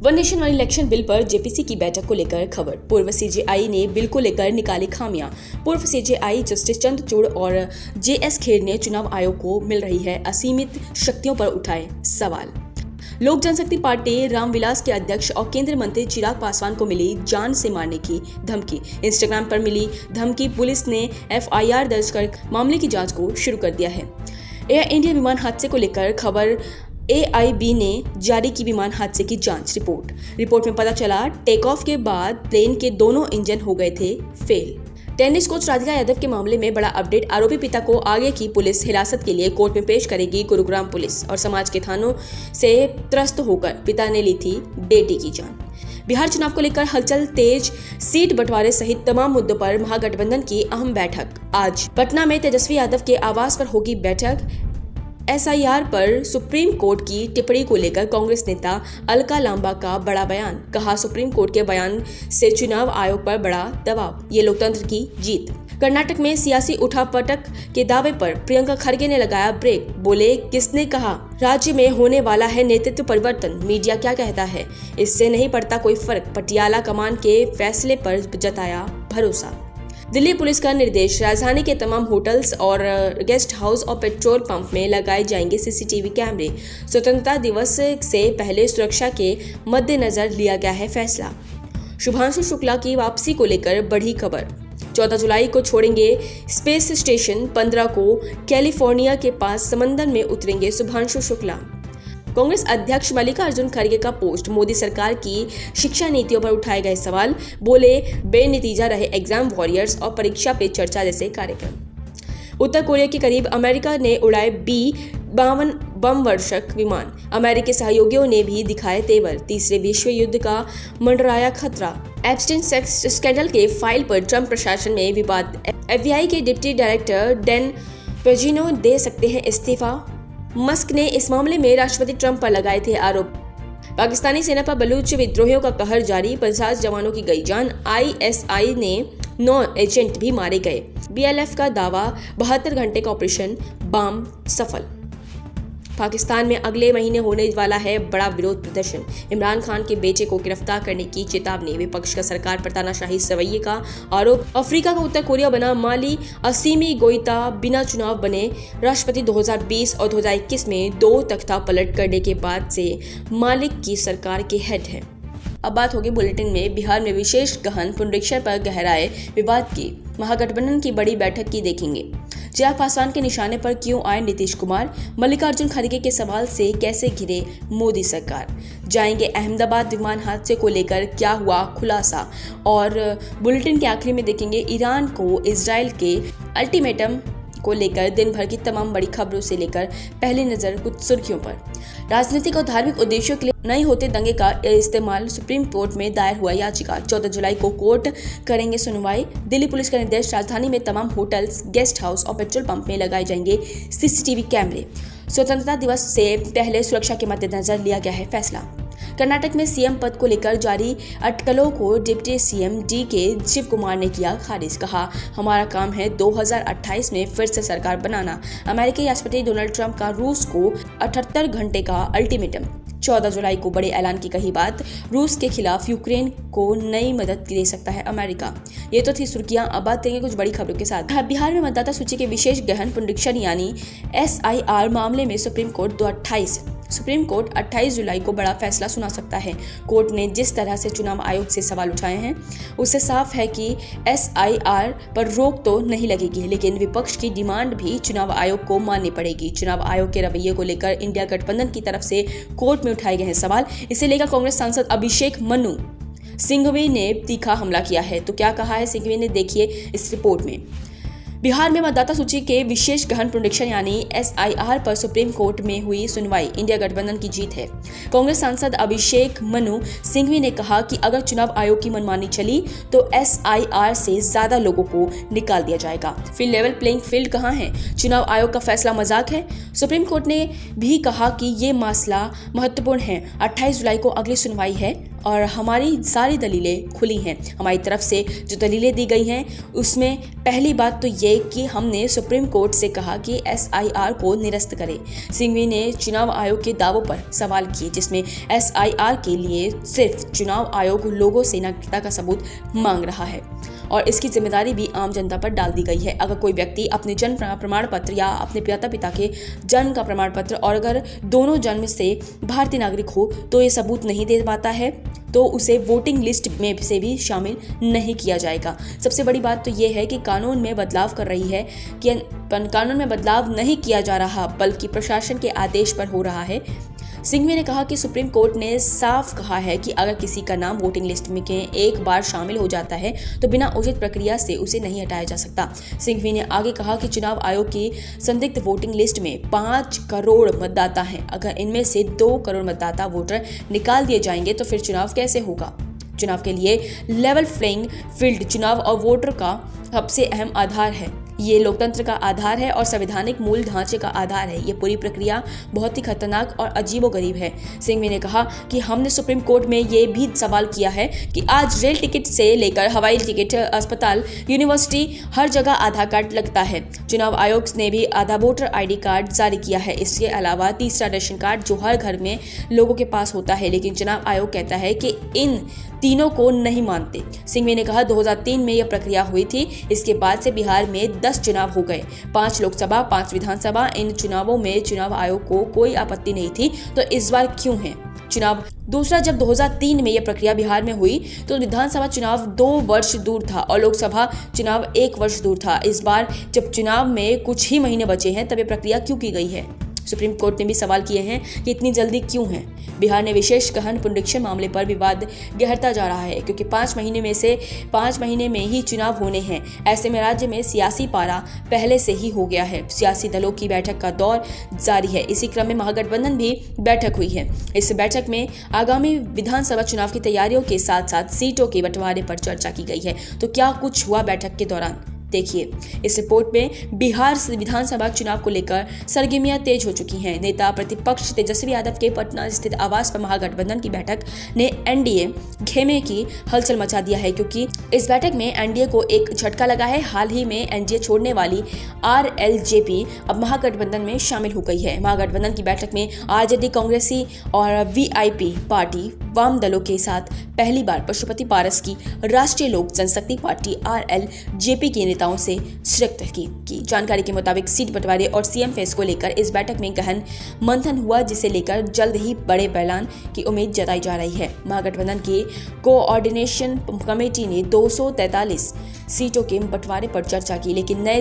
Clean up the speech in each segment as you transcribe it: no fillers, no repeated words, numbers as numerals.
One nation one election bill पर JPC की बैठक को लेकर खबर। पूर्व सीजेआई ने बिल को लेकर निकाली खामियां। पूर्व सीजेआई जस्टिस चंद्रचूड़ और जेएस खेर ने चुनाव आयोग को मिल रही है असीमित शक्तियों पर उठाए सवाल। लोक जनशक्ति पार्टी रामविलास के अध्यक्ष और केंद्रीय मंत्री चिराग पासवान को मिली जान से मारने की धमकी। इंस्टाग्राम पर मिली धमकी, पुलिस ने एफआईआर दर्ज कर मामले की जांच को शुरू कर दिया है। एयर इंडिया विमान हादसे को लेकर खबर। एआईबी ने जारी की विमान हादसे की जांच रिपोर्ट में पता चला टेक ऑफ के बाद प्लेन के दोनों इंजन हो गए थे fail. Tennis coach Radhika Yadav के मामले में बड़ा अपडेट। आरोपी पिता को आगे की पुलिस हिरासत के लिए कोर्ट में पेश करेगी गुरुग्राम पुलिस और समाज के थानों से त्रस्त होकर पिता ने ली थी बेटी की जान। बिहार चुनाव को लेकर हलचल तेज। सीट बंटवारे सहित तमाम मुद्दों पर महागठबंधन की अहम बैठक आज पटना में तेजस्वी यादव के आवास पर होगी बैठक। एसआईआर पर सुप्रीम कोर्ट की टिप्पणी को लेकर कांग्रेस नेता अलका लांबा का बड़ा बयान। कहा, सुप्रीम कोर्ट के बयान से चुनाव आयोग पर बड़ा दबाव, ये लोकतंत्र की जीत। कर्नाटक में सियासी उठापटक के दावे पर प्रियंका खरगे ने लगाया ब्रेक। बोले, किसने कहा राज्य में होने वाला है नेतृत्व परिवर्तन, मीडिया क्या कहता है, इससे नहीं पड़ता कोई फर्क। पटियाला कमान के फैसले पर जताया भरोसा। दिल्ली पुलिस का निर्देश, राजधानी के तमाम होटल्स और गेस्ट हाउस और पेट्रोल पंप में लगाए जाएंगे सीसीटीवी कैमरे। स्वतंत्रता दिवस से पहले सुरक्षा के मद्देनजर लिया गया है फैसला। शुभांशु शुक्ला की वापसी को लेकर बढ़ी खबर। 14 जुलाई को छोड़ेंगे स्पेस स्टेशन, 15 को कैलिफोर्निया के पास समंदर में उतरेंगे शुभांशु शुक्ला। कांग्रेस अध्यक्ष मल्लिकार्जुन खड़गे का पोस्ट। मोदी सरकार की शिक्षा नीतियों पर उठाए गए सवाल। बोले, बेनतीजा रहे एग्जाम वॉरियर्स और परीक्षा पे चर्चा जैसे कार्यक्रम। उत्तर कोरिया के करीब अमेरिका ने उड़ाए B-52 बम वर्षक विमान। अमेरिकी सहयोगियों ने भी दिखाए तेवर। तीसरे विश्व युद्ध का मंडराया खतरा। एप्स्टीन सेक्स स्कैंडल के फाइल पर ट्रंप प्रशासन में विवाद। एफबीआई के डिप्टी डायरेक्टर डैन पेजिनो दे सकते हैं इस्तीफा। मस्क ने इस मामले में राष्ट्रपति ट्रंप पर लगाए थे आरोप। पाकिस्तानी सेना पर बलूच विद्रोहियों का कहर जारी। 50 जवानों की गई जान। आईएसआई ने 9 एजेंट भी मारे गए। बीएलएफ का दावा, 72 घंटे का ऑपरेशन बम सफल। पाकिस्तान में अगले महीने होने वाला है बड़ा विरोध प्रदर्शन। इमरान खान के बेटे को गिरफ्तार करने की चेतावनी। विपक्ष का सरकार पर तानाशाही रवैये का आरोप। अफ्रीका का उत्तर कोरिया बना माली। असीमी गोइता बिना चुनाव बने राष्ट्रपति। 2020 और 2021 में 2 तख्ता पलट करने के बाद से मालिक की सरकार के हेड है। अब बात होगी बुलेटिन में। बिहार में विशेष गहन पुनरीक्षण पर गहराए विवाद की। महागठबंधन की बड़ी बैठक की देखेंगे। चिराग पासवान के निशाने पर क्यों आए नीतीश कुमार। मल्लिकार्जुन खड़गे के सवाल से कैसे घिरे मोदी सरकार। जाएंगे अहमदाबाद विमान हादसे को लेकर क्या हुआ खुलासा। और बुलेटिन के आखिरी में देखेंगे ईरान को इजराइल के अल्टीमेटम को लेकर दिन भर की तमाम बड़ी खबरों से लेकर पहली नजर कुछ सुर्खियों पर। राजनीतिक और धार्मिक उद्देश्यों के लिए नहीं होते दंगे का इस्तेमाल। सुप्रीम कोर्ट में दायर हुआ याचिका। 14 जुलाई को कोर्ट करेंगे सुनवाई। दिल्ली पुलिस का निर्देश, राजधानी में तमाम होटल्स, गेस्ट हाउस और पेट्रोल पंप में लगाए जाएंगे सीसीटीवी कैमरे। स्वतंत्रता दिवस से पहले सुरक्षा के मद्देनजर लिया गया है फैसला। कर्नाटक में सीएम पद को लेकर जारी अटकलों को डिप्टी सीएम डीके शिव कुमार ने किया खारिज। कहा, हमारा काम है 2028 में फिर से सरकार बनाना। अमेरिकी राष्ट्रपति डोनाल्ड ट्रंप का रूस को 78 घंटे का अल्टीमेटम। 14 जुलाई को बड़े ऐलान की कही बात। रूस के खिलाफ यूक्रेन को नई मदद दे सकता है अमेरिका। ये तो थी सुर्खियां। अब बात करेंगे कुछ बड़ी खबरों के साथ। बिहार में मतदाता सूची के विशेष गहन पुनरीक्षण यानी एसआईआर मामले में सुप्रीम कोर्ट 28 जुलाई को बड़ा फैसला सुना सकता है। कोर्ट ने जिस तरह से चुनाव आयोग से सवाल उठाए हैं उससे साफ है कि एसआईआर पर रोक तो नहीं लगेगी, लेकिन विपक्ष की डिमांड भी चुनाव आयोग को माननी पड़ेगी। चुनाव आयोग के रवैये को लेकर इंडिया गठबंधन की तरफ से कोर्ट में उठाए गए हैं सवाल। इसे लेकर कांग्रेस सांसद अभिषेक मनु सिंघवी ने तीखा हमला किया है। तो क्या कहा है सिंघवी ने, देखिए इस रिपोर्ट में। बिहार में मतदाता सूची के विशेष गहन पुनरीक्षण यानी एसआईआर पर सुप्रीम कोर्ट में हुई सुनवाई इंडिया गठबंधन की जीत है। कांग्रेस सांसद अभिषेक मनु सिंघवी ने कहा कि अगर चुनाव आयोग की मनमानी चली तो एसआईआर से ज्यादा लोगों को निकाल दिया जाएगा। फिर लेवल प्लेइंग फील्ड कहां है? चुनाव आयोग का फैसला मजाक है? सुप्रीम कोर्ट ने भी कहा कि ये मसला महत्वपूर्ण है। 28 जुलाई को अगली सुनवाई है और हमारी सारी दलीलें खुली हैं। हमारी तरफ से जो दलीलें दी गई हैं उसमें पहली बात तो ये कि हमने सुप्रीम कोर्ट से कहा कि SIR को निरस्त करे। सिंघवी ने चुनाव आयोग के दावों पर सवाल किए, जिसमें SIR के लिए सिर्फ चुनाव आयोग लोगों से नागरिकता का सबूत मांग रहा है और इसकी जिम्मेदारी भी आम जनता पर डाल दी गई है। अगर कोई व्यक्ति अपने जन्म प्रमाण पत्र या अपने पिता के जन्म का प्रमाण पत्र और अगर दोनों जन्म से भारतीय नागरिक हो तो ये सबूत नहीं दे पाता है तो उसे वोटिंग लिस्ट में से भी शामिल नहीं किया जाएगा। सबसे बड़ी बात तो ये है कि कानून में बदलाव कर रही है कि कानून में बदलाव नहीं किया जा रहा बल्कि प्रशासन के आदेश पर हो रहा है। सिंघवी ने कहा कि सुप्रीम कोर्ट ने साफ कहा है कि अगर किसी का नाम वोटिंग लिस्ट में एक बार शामिल हो जाता है तो बिना उचित प्रक्रिया से उसे नहीं हटाया जा सकता। सिंघवी ने आगे कहा कि चुनाव आयोग की संदिग्ध वोटिंग लिस्ट में 5 करोड़ मतदाता हैं। अगर इनमें से 2 करोड़ मतदाता वोटर निकाल दिए जाएंगे तो फिर चुनाव कैसे होगा। चुनाव के लिए लेवल प्लेइंग फील्ड चुनाव और वोटर का सबसे अहम आधार है। ये लोकतंत्र का आधार है और संवैधानिक मूल ढांचे का आधार है। ये पूरी प्रक्रिया बहुत ही खतरनाक और अजीबोगरीब है। सिंघवी ने कहा कि हमने सुप्रीम कोर्ट में ये भी सवाल किया है कि आज रेल टिकट से लेकर हवाई टिकट, अस्पताल, यूनिवर्सिटी, हर जगह आधार कार्ड लगता है। चुनाव आयोग ने भी आधा वोटर ID कार्ड जारी किया है। इसके अलावा तीसरा राशन कार्ड जो हर घर में लोगों के पास होता है, लेकिन चुनाव आयोग कहता है कि इन तीनों को नहीं मानते। सिंघवी ने कहा 2003 में यह प्रक्रिया हुई थी। इसके बाद से बिहार में 10 चुनाव हो गए, 5 लोकसभा, 5 विधानसभा। इन चुनावों में चुनाव आयोग को कोई आपत्ति नहीं थी, तो इस बार क्यों है चुनाव। दूसरा, जब 2003 में यह प्रक्रिया बिहार में हुई तो विधानसभा चुनाव 2 वर्ष दूर था और लोकसभा चुनाव 1 वर्ष दूर था। इस बार जब चुनाव में कुछ ही महीने बचे हैं तब यह प्रक्रिया क्यों की गई है। सुप्रीम कोर्ट ने भी सवाल किए हैं कि इतनी जल्दी क्यों है। बिहार ने विशेष गहन पुनरीक्षण मामले पर विवाद गहरता जा रहा है क्योंकि 5 महीने में ही चुनाव होने हैं। ऐसे में राज्य में सियासी पारा पहले से ही हो गया है। सियासी दलों की बैठक का दौर जारी है। इसी क्रम में महागठबंधन भी बैठक हुई है। इस बैठक में आगामी विधानसभा चुनाव की तैयारियों के साथ साथ सीटों के बंटवारे पर चर्चा की गई है। तो क्या कुछ हुआ बैठक के दौरान, देखिए इस रिपोर्ट में। बिहार विधानसभा चुनाव को लेकर सरगर्मियां तेज हो चुकी हैं। नेता प्रतिपक्ष तेजस्वी यादव के पटना स्थित आवास पर महागठबंधन की बैठक ने NDA खेमे की हलचल मचा दिया है क्योंकि इस बैठक में NDA को एक झटका लगा है। हाल ही में NDA छोड़ने वाली RLJP अब महागठबंधन में शामिल हो गई है। महागठबंधन की बैठक में RJD, कांग्रेसी और VIP पार्टी वाम दलों के साथ पहली बार पशुपति पारस की राष्ट्रीय लोक जनशक्ति पार्टी RLJP के नेताओं से शिरकत की जानकारी के मुताबिक सीट बंटवारे और CM फेस को लेकर इस बैठक में गहन मंथन हुआ, जिसे लेकर जल्द ही बड़े ऐलान की उम्मीद जताई जा रही है। महागठबंधन की कोऑर्डिनेशन कमेटी ने 243 सीटों के बंटवारे पर चर्चा की, लेकिन नए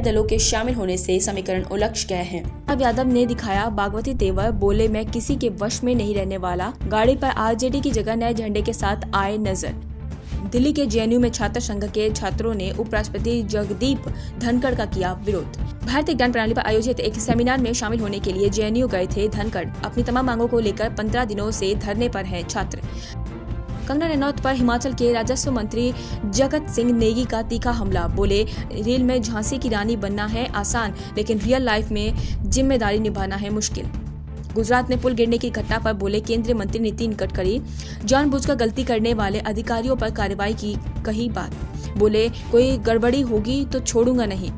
दलों के शामिल होने से समीकरण उलझ गए हैं। अब यादव ने दिखाया बागवती तेवर, बोले मैं किसी के वश में नहीं रहने वाला। गाड़ी पर RJD की जगह नए झंडे के साथ आए नजर। दिल्ली के JNU में छात्र संघ के छात्रों ने उपराष्ट्रपति जगदीप धनखड़ का किया विरोध। भारतीय ज्ञान प्रणाली पर आयोजित एक सेमिनार में शामिल होने के लिए JNU गए थे धनखड़। अपनी तमाम मांगों को लेकर 15 दिनों से धरने पर हैं छात्र। कंगना रनौत पर हिमाचल के राजस्व मंत्री जगत सिंह नेगी का तीखा हमला, बोले रेल में झांसी की रानी बनना है आसान, लेकिन रियल लाइफ में जिम्मेदारी निभाना है मुश्किल। गुजरात में पुल गिरने की घटना पर बोले केंद्रीय मंत्री नितिन गडकरी, जानबूझकर गलती करने वाले अधिकारियों पर कार्रवाई की कही बात। बोले कोई गड़बड़ी होगी तो छोड़ूंगा नहीं।